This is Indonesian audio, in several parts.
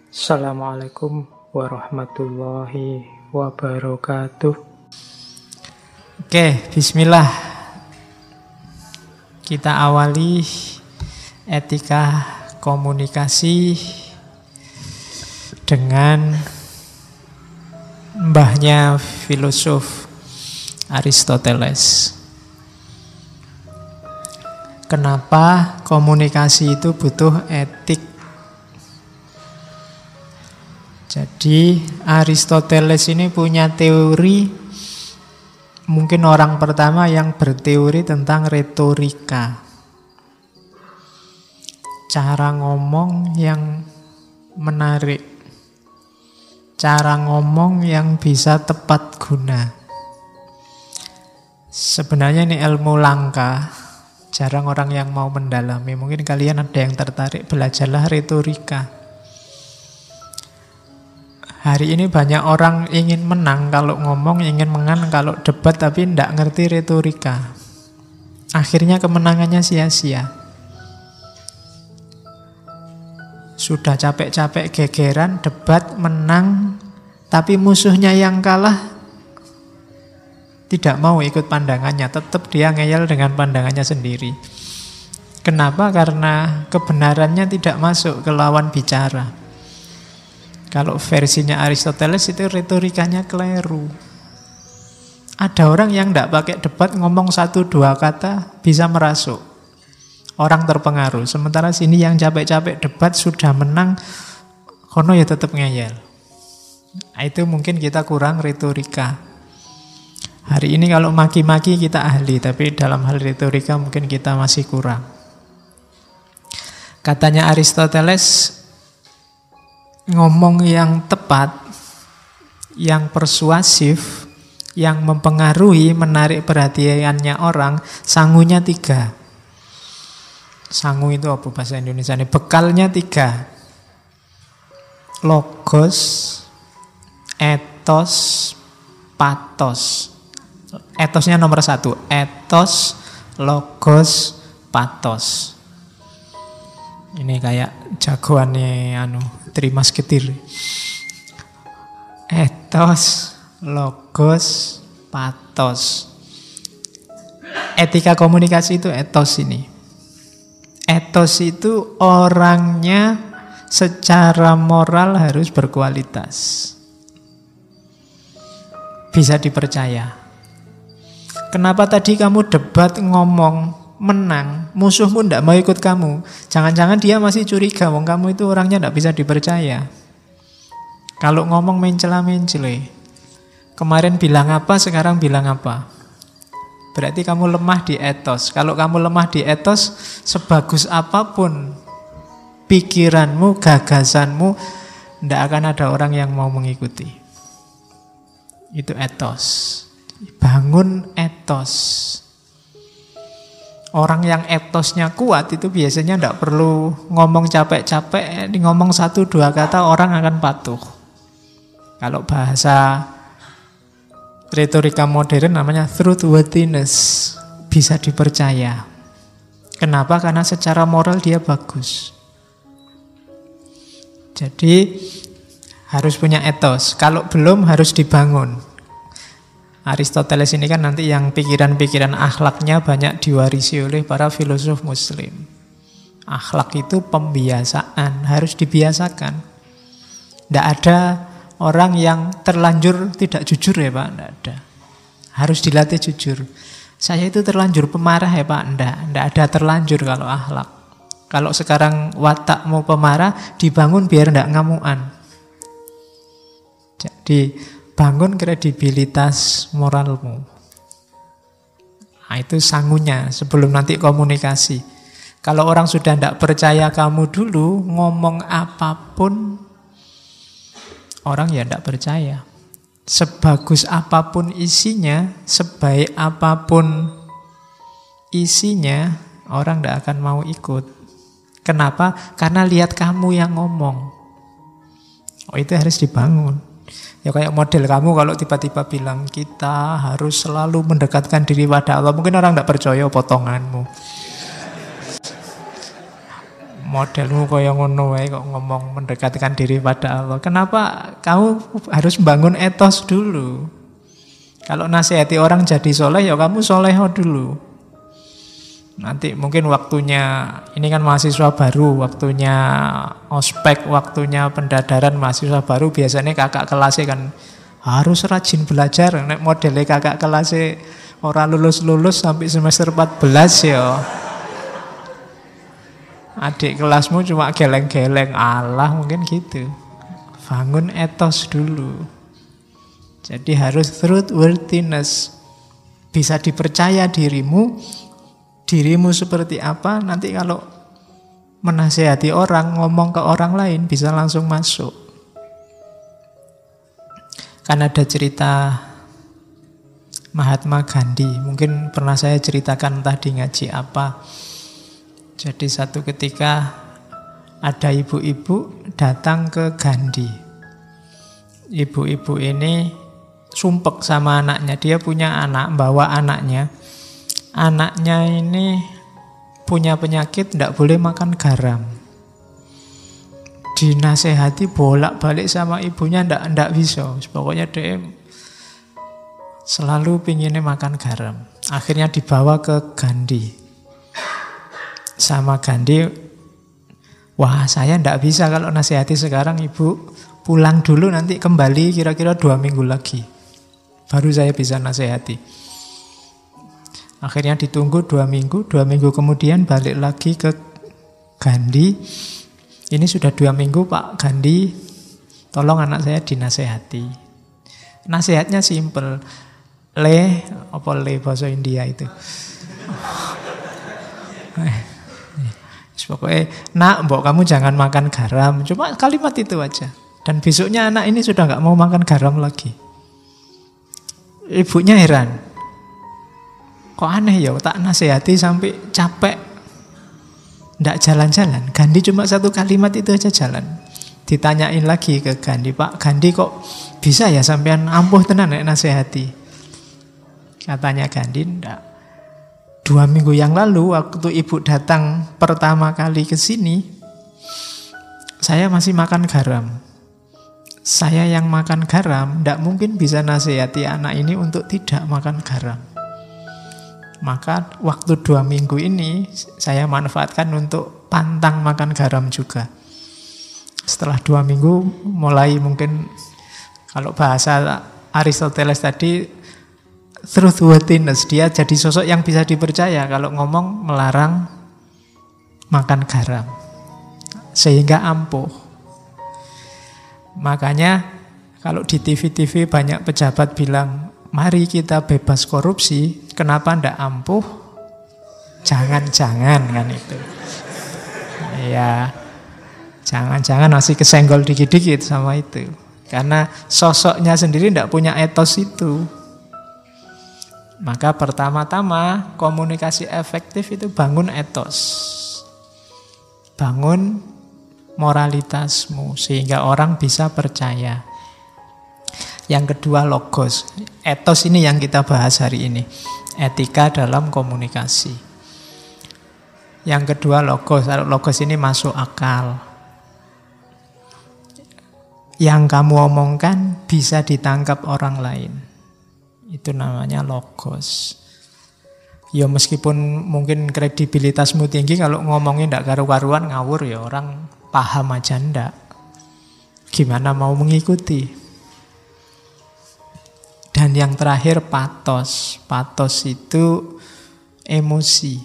Assalamualaikum warahmatullahi wabarakatuh. Oke, bismillah. Kita awali etika komunikasi dengan mbahnya filosof Aristoteles. Kenapa komunikasi itu butuh etik? Jadi Aristoteles ini punya teori, mungkin orang pertama yang berteori tentang retorika. Cara ngomong yang menarik, cara ngomong yang bisa tepat guna. Sebenarnya ini ilmu langka, jarang orang yang mau mendalami. Mungkin kalian ada yang tertarik, belajarlah retorika. Hari ini banyak orang ingin menang kalau ngomong, ingin menang kalau debat, tapi tidak ngerti retorika. Akhirnya kemenangannya sia-sia. Sudah capek-capek gegeran, debat, menang, tapi musuhnya yang kalah tidak mau ikut pandangannya. Tetap dia ngeyel dengan pandangannya sendiri. Kenapa? Karena kebenarannya tidak masuk ke lawan bicara. Kalau versinya Aristoteles itu retorikanya keliru. Ada orang yang tidak pakai debat, ngomong 1-2 kata bisa merasuk. Orang terpengaruh. Sementara sini yang capek-capek debat sudah menang, kono ya tetap ngeyel. Itu mungkin kita kurang retorika. Hari ini kalau maki-maki kita ahli, tapi dalam hal retorika mungkin kita masih kurang. Katanya Aristoteles, ngomong yang tepat, yang persuasif, yang mempengaruhi, menarik perhatiannya orang, sangunya 3. Sangu itu apa bahasa Indonesia ini? Bekalnya 3. Logos, etos, patos. Etosnya nomor 1. Etos, logos, patos. Ini kayak jagoannya Three Musketeers. Etos, logos, patos. Etika komunikasi itu etos ini. Etos itu orangnya secara moral harus berkualitas. Bisa dipercaya. Kenapa tadi kamu debat ngomong menang, musuhmu tidak mau ikut kamu? Jangan-jangan dia masih curiga, wong kamu itu orangnya tidak bisa dipercaya. Kalau ngomong mencela-mencele, kemarin bilang apa, sekarang bilang apa, berarti kamu lemah di etos. Kalau kamu lemah di etos, sebagus apapun pikiranmu, gagasanmu, tidak akan ada orang yang mau mengikuti. Itu etos. Bangun etos. Orang yang etosnya kuat itu biasanya tidak perlu ngomong capek-capek, ngomong 1-2 kata orang akan patuh. Kalau bahasa retorika modern namanya truthworthiness, bisa dipercaya. Kenapa? Karena secara moral dia bagus. Jadi harus punya etos. Kalau belum harus dibangun. Aristoteles ini kan nanti yang pikiran-pikiran akhlaknya banyak diwarisi oleh para filosof muslim. Akhlak itu pembiasaan, harus dibiasakan. Tidak ada orang yang terlanjur tidak jujur ya Pak, tidak ada. Harus dilatih jujur. Saya itu terlanjur pemarah ya Pak, tidak ada terlanjur kalau akhlak. Kalau sekarang watakmu pemarah, dibangun biar tidak ngamuan. Jadi bangun kredibilitas moralmu. Nah, itu sangunya sebelum nanti komunikasi. Kalau orang sudah tidak percaya kamu dulu, ngomong apapun, orang ya tidak percaya. Sebagus apapun isinya, sebaik apapun isinya, orang tidak akan mau ikut. Kenapa? Karena lihat kamu yang ngomong. Oh, itu harus dibangun. Ya kayak model kamu kalau tiba-tiba bilang kita harus selalu mendekatkan diri pada Allah. Mungkin orang tidak percaya potonganmu. modelmu kaya ngono wae kok ngomong mendekatkan diri pada Allah. Kenapa kamu harus bangun etos dulu? Kalau nasihati orang jadi soleh, ya kamu soleho dulu. Nanti mungkin waktunya, ini kan mahasiswa baru, waktunya ospek, waktunya pendadaran mahasiswa baru, biasanya kakak kelasnya kan harus rajin belajar. Nek modelnya kakak kelasnya orang lulus-lulus sampai semester 14 ya. Adik kelasmu cuma geleng-geleng, Allah mungkin gitu. Bangun etos dulu. Jadi harus truthworthiness. Bisa dipercaya dirimu seperti apa, nanti kalau menasihati orang, ngomong ke orang lain bisa langsung masuk. Kan ada cerita Mahatma Gandhi, mungkin pernah saya ceritakan tadi ngaji apa. Jadi satu ketika ada ibu-ibu datang ke Gandhi. Ibu-ibu ini sumpek sama anaknya. Dia punya anak, bawa anaknya. Anaknya ini punya penyakit, tidak boleh makan garam. Dinasehati bolak-balik sama ibunya, tidak bisa. Pokoknya dia selalu pinginnya makan garam. Akhirnya dibawa ke Gandhi. Sama Gandhi, wah saya tidak bisa kalau nasihati sekarang, ibu pulang dulu, nanti kembali kira-kira 2 minggu lagi baru saya bisa nasihati. Akhirnya ditunggu 2 minggu, 2 minggu kemudian balik lagi ke Gandhi. Ini sudah 2 minggu Pak Gandhi, tolong anak saya dinasehati. Nasihatnya simple, apa bahasa India itu. Pokoknya, nak, mbok kamu jangan makan garam. Cuma kalimat itu aja. Dan besoknya anak ini sudah nggak mau makan garam lagi. Ibunya heran. Kok aneh ya, tak nasihati sampai capek. Nggak jalan-jalan. Gandhi cuma 1 kalimat itu aja jalan. Ditanyain lagi ke Gandhi, Pak Gandhi kok bisa ya sampean ampuh tenan nek nasihati? Katanya Gandhi, ndak. 2 minggu yang lalu waktu ibu datang pertama kali ke sini, saya masih makan garam. Saya yang makan garam, tidak mungkin bisa nasihati anak ini untuk tidak makan garam. Maka waktu 2 minggu ini saya manfaatkan untuk pantang makan garam juga. Setelah 2 minggu mulai mungkin, kalau bahasa Aristoteles tadi, truthworthiness, dia jadi sosok yang bisa dipercaya kalau ngomong melarang makan garam, sehingga ampuh. Makanya kalau di TV-TV banyak pejabat bilang, mari kita bebas korupsi, kenapa ndak ampuh? Jangan-jangan kan itu. Ya, jangan-jangan masih kesenggol dikit-dikit sama itu. Karena sosoknya sendiri ndak punya etos itu. Maka pertama-tama komunikasi efektif itu bangun etos. Bangun moralitasmu sehingga orang bisa percaya. Yang kedua logos. Etos ini yang kita bahas hari ini. Etika dalam komunikasi. Yang kedua logos. Logos ini masuk akal. Yang kamu omongkan bisa ditangkap orang lain. Itu namanya logos. Ya meskipun mungkin kredibilitasmu tinggi, kalau ngomongin ndak karu-karuan ngawur ya orang paham aja ndak. Gimana mau mengikuti? Dan yang terakhir patos. Patos itu emosi.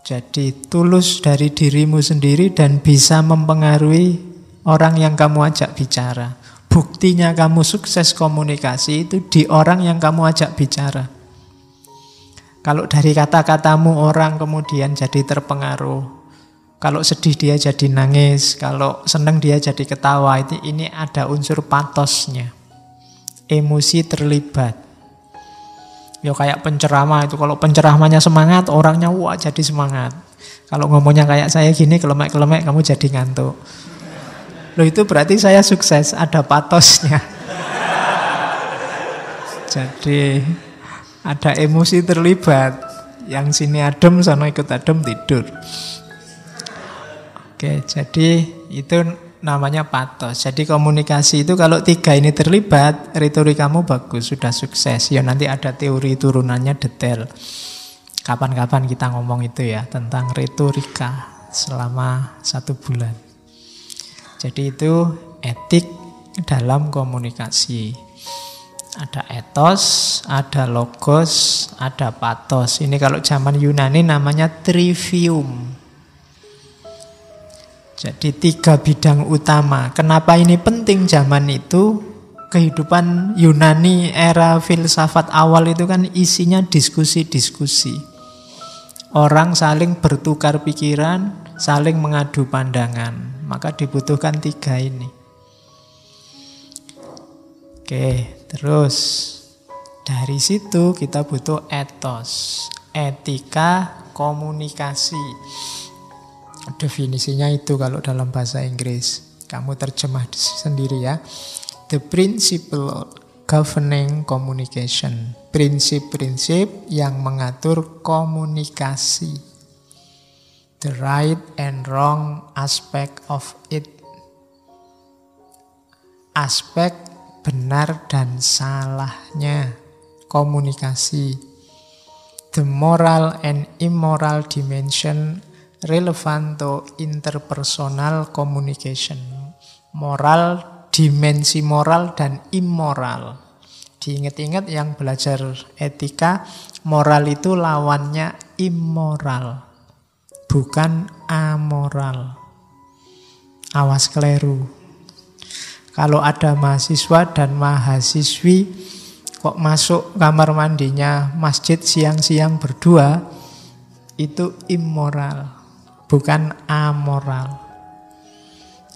Jadi tulus dari dirimu sendiri dan bisa mempengaruhi orang yang kamu ajak bicara. Buktinya kamu sukses komunikasi itu di orang yang kamu ajak bicara. Kalau dari kata-katamu orang kemudian jadi terpengaruh. Kalau sedih dia jadi nangis, kalau senang dia jadi ketawa. Ini ada unsur patosnya. Emosi terlibat. Ya kayak penceramah itu, kalau penceramahnya semangat, orangnya wah jadi semangat. Kalau ngomongnya kayak saya gini, kelemek-kelemek, kamu jadi ngantuk. Loh itu berarti saya sukses, ada patosnya. Jadi ada emosi terlibat. Yang sini adem, sana ikut adem, tidur. Oke, jadi itu namanya patos. Jadi komunikasi itu kalau 3 ini terlibat, retorikamu bagus, sudah sukses. Ya nanti ada teori turunannya detail. Kapan-kapan kita ngomong itu ya, tentang retorika selama 1 bulan. Jadi itu etik dalam komunikasi. Ada etos, ada logos, ada patos. Ini kalau zaman Yunani namanya trivium. Jadi 3 bidang utama. Kenapa ini penting zaman itu? Kehidupan Yunani era filsafat awal itu kan isinya diskusi-diskusi. Orang saling bertukar pikiran, saling mengadu pandangan. Maka dibutuhkan 3 ini. Oke, terus dari situ kita butuh etos, etika komunikasi. Definisinya itu kalau dalam bahasa Inggris. Kamu terjemah sendiri ya. The principle governing communication. Prinsip-prinsip yang mengatur komunikasi. The right and wrong aspect of it. Aspek benar dan salahnya komunikasi. The moral and immoral dimension relevant to interpersonal communication. Moral, dimensi moral dan immoral. Diingat-ingat yang belajar etika, moral itu lawannya immoral, bukan amoral. Awas keliru. Kalau ada mahasiswa dan mahasiswi kok masuk kamar mandinya masjid siang-siang berdua, itu immoral, bukan amoral.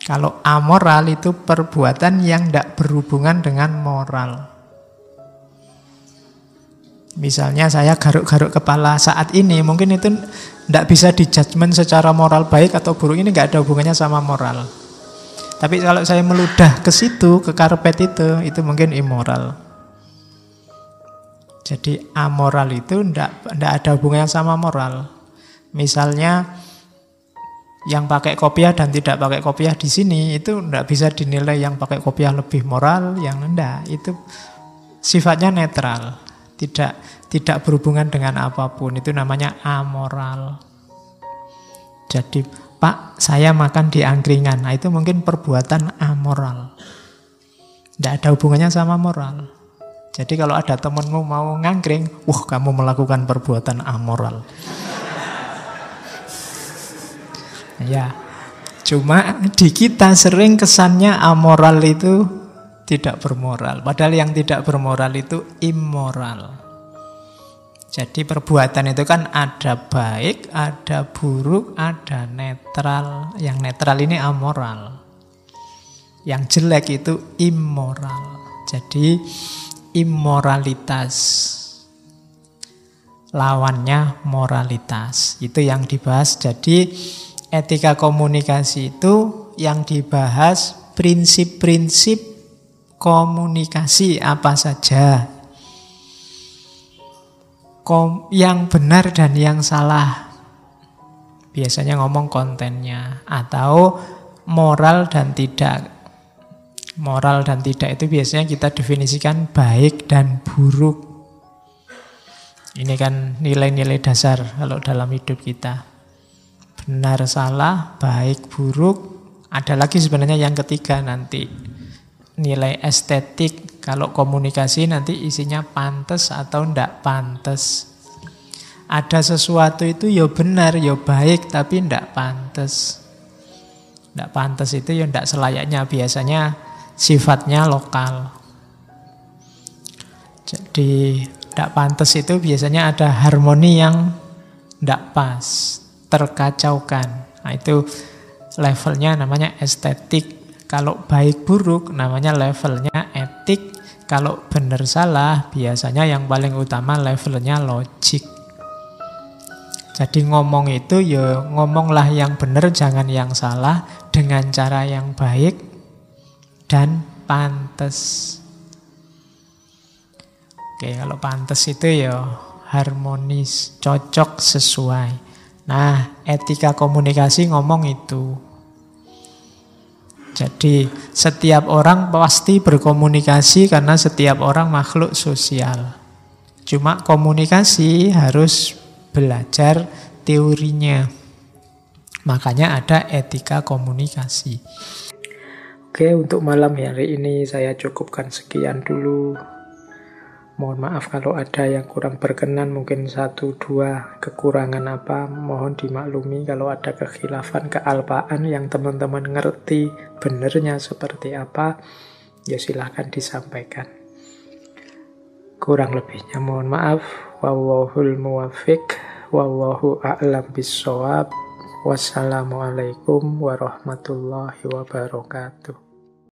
Kalau amoral itu perbuatan yang tidak berhubungan dengan moral. Misalnya saya garuk-garuk kepala saat ini, mungkin itu tidak bisa dijudgment secara moral baik atau buruk, ini nggak ada hubungannya sama moral. Tapi kalau saya meludah ke situ, ke karpet itu mungkin immoral. Jadi amoral itu tidak ada hubungannya sama moral. Misalnya yang pakai kopiah dan tidak pakai kopiah di sini itu tidak bisa dinilai yang pakai kopiah lebih moral, yang tidak. Itu sifatnya netral, tidak berhubungan dengan apapun. Itu namanya amoral. Jadi Pak, saya makan di angkringan. Nah, itu mungkin perbuatan amoral. Tidak ada hubungannya sama moral. Jadi kalau ada temanmu mau ngangkring, wah kamu melakukan perbuatan amoral. Ya, cuma di kita sering kesannya amoral itu tidak bermoral. Padahal yang tidak bermoral itu immoral. Jadi perbuatan itu kan ada baik, ada buruk, ada netral. Yang netral ini amoral. Yang jelek itu immoral. Jadi immoralitas lawannya moralitas. Itu yang dibahas. Jadi etika komunikasi itu yang dibahas prinsip-prinsip komunikasi apa saja. Yang benar dan yang salah. Biasanya ngomong kontennya. Atau moral dan tidak. Moral dan tidak itu biasanya kita definisikan baik dan buruk. Ini kan nilai-nilai dasar kalau dalam hidup kita. Benar, salah, baik, buruk. Ada lagi sebenarnya yang ketiga nanti. Nilai estetik. Kalau komunikasi nanti isinya pantas atau tidak pantas. Ada sesuatu itu ya benar, ya baik, tapi tidak pantas. Tidak pantas itu ya tidak selayaknya. Biasanya sifatnya lokal. Jadi tidak pantas itu biasanya ada harmoni yang tidak pas, terkacaukan. Nah itu levelnya namanya estetik. Kalau baik buruk namanya levelnya etik. Kalau benar salah biasanya yang paling utama levelnya logik. Jadi ngomong itu ya ngomonglah yang benar, jangan yang salah, dengan cara yang baik dan pantas. Oke, kalau pantas itu ya harmonis, cocok, sesuai. Nah, etika komunikasi ngomong itu. Jadi setiap orang pasti berkomunikasi karena setiap orang makhluk sosial. Cuma komunikasi harus belajar teorinya. Makanya ada etika komunikasi. Oke, untuk malam hari ini saya cukupkan sekian dulu. Mohon maaf kalau ada yang kurang berkenan, mungkin 1-2 kekurangan apa, mohon dimaklumi. Kalau ada kekhilafan, kealpaan yang teman-teman ngerti benernya seperti apa, ya silahkan disampaikan. Kurang lebihnya mohon maaf. Wallahul muwaffiq, wallahu a'lam bissawab. Wassalamualaikum warahmatullahi wabarakatuh.